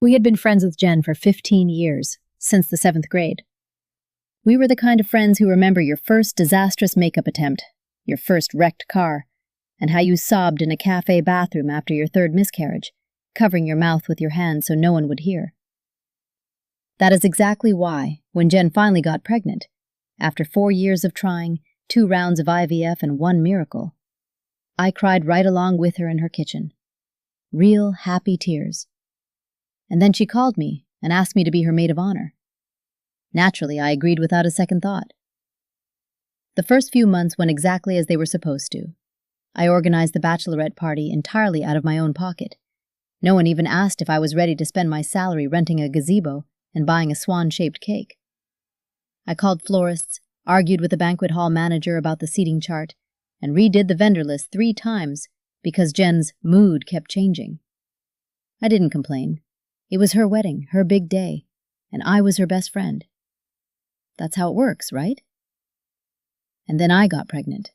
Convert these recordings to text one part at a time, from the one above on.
We had been friends with Jen for 15 years, since the 7th grade. We were the kind of friends who remember your first disastrous makeup attempt, your first wrecked car, and how you sobbed in a cafe bathroom after your third miscarriage, covering your mouth with your hand so no one would hear. That is exactly why, when Jen finally got pregnant, after 4 years of trying, 2 rounds of IVF and 1 miracle, I cried right along with her in her kitchen. Real happy tears. And then she called me and asked me to be her maid of honor. Naturally, I agreed without a second thought. The first few months went exactly as they were supposed to. I organized the bachelorette party entirely out of my own pocket. No one even asked if I was ready to spend my salary renting a gazebo and buying a swan-shaped cake. I called florists, argued with the banquet hall manager about the seating chart, and redid the vendor list 3 times because Jen's mood kept changing. I didn't complain. It was her wedding, her big day, and I was her best friend. That's how it works, right? And then I got pregnant.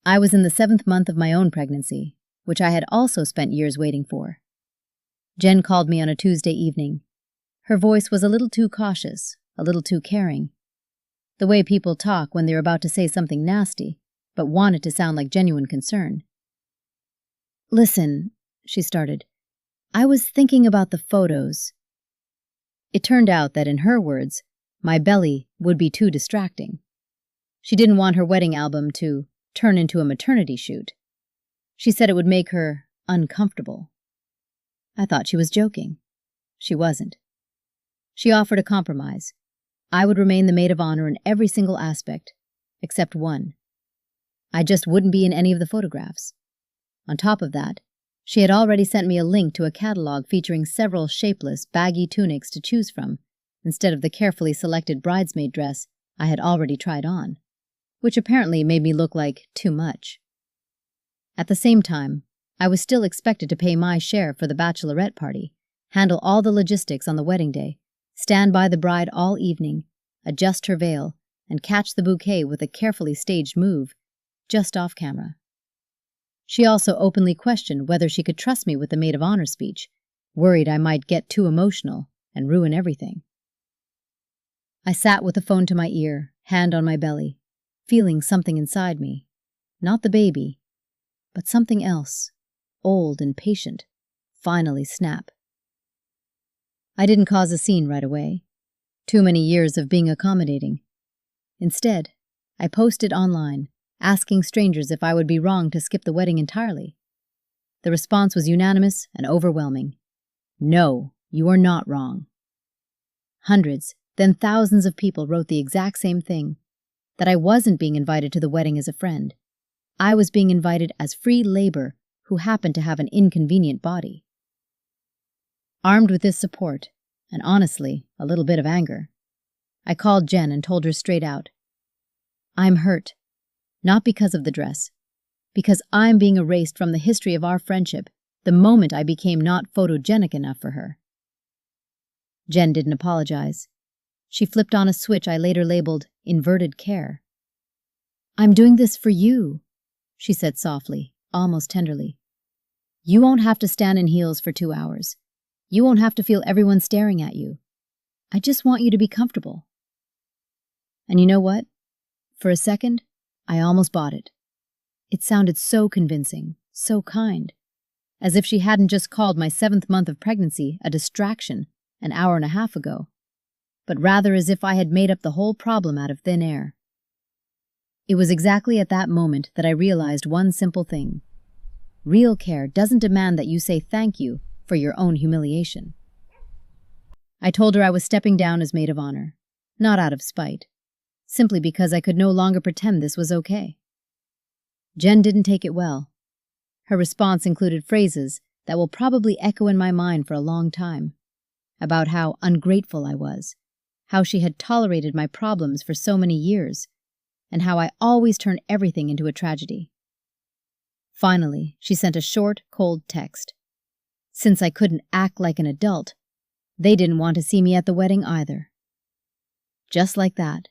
I was in the 7th month of my own pregnancy, which I had also spent years waiting for. Jen called me on a Tuesday evening. Her voice was a little too cautious, a little too caring. The way people talk when they're about to say something nasty, but want it to sound like genuine concern. "Listen," she started. "I was thinking about the photos." It turned out that, in her words, my belly would be too distracting. She didn't want her wedding album to turn into a maternity shoot. She said it would make her uncomfortable. I thought she was joking. She wasn't. She offered a compromise. I would remain the maid of honor in every single aspect, except one. I just wouldn't be in any of the photographs. On top of that, she had already sent me a link to a catalog featuring several shapeless, baggy tunics to choose from, instead of the carefully selected bridesmaid dress I had already tried on, which apparently made me look like too much. At the same time, I was still expected to pay my share for the bachelorette party, handle all the logistics on the wedding day, stand by the bride all evening, adjust her veil, and catch the bouquet with a carefully staged move, just off camera. She also openly questioned whether she could trust me with the maid of honor speech, worried I might get too emotional and ruin everything. I sat with the phone to my ear, hand on my belly, feeling something inside me. Not the baby, but something else, old and patient, finally snap. I didn't cause a scene right away. Too many years of being accommodating. Instead, I posted online, asking strangers if I would be wrong to skip the wedding entirely. The response was unanimous and overwhelming. No, you are not wrong. Hundreds, then thousands of people wrote the exact same thing, that I wasn't being invited to the wedding as a friend. I was being invited as free labor who happened to have an inconvenient body. Armed with this support, and honestly, a little bit of anger, I called Jen and told her straight out, "I'm hurt. Not because of the dress, because I'm being erased from the history of our friendship the moment I became not photogenic enough for her." Jen didn't apologize. She flipped on a switch I later labeled inverted care. "I'm doing this for you," she said softly, almost tenderly. "You won't have to stand in heels for 2 hours. You won't have to feel everyone staring at you. I just want you to be comfortable." And you know what? For a second, I almost bought it. It sounded so convincing, so kind, as if she hadn't just called my 7th month of pregnancy a distraction an hour and a half ago, but rather as if I had made up the whole problem out of thin air. It was exactly at that moment that I realized one simple thing. Real care doesn't demand that you say thank you for your own humiliation. I told her I was stepping down as maid of honor, not out of spite, simply because I could no longer pretend this was okay. Jen didn't take it well. Her response included phrases that will probably echo in my mind for a long time, about how ungrateful I was, how she had tolerated my problems for so many years, and how I always turn everything into a tragedy. Finally, she sent a short, cold text. Since I couldn't act like an adult, they didn't want to see me at the wedding either. Just like that,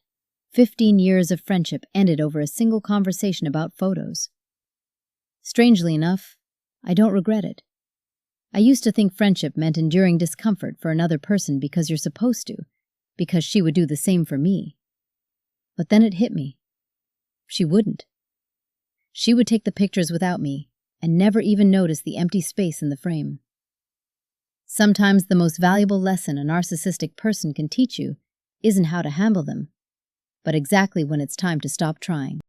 15 years of friendship ended over a single conversation about photos. Strangely enough, I don't regret it. I used to think friendship meant enduring discomfort for another person because you're supposed to, because she would do the same for me. But then it hit me. She wouldn't. She would take the pictures without me and never even notice the empty space in the frame. Sometimes the most valuable lesson a narcissistic person can teach you isn't how to handle them, but exactly when it's time to stop trying.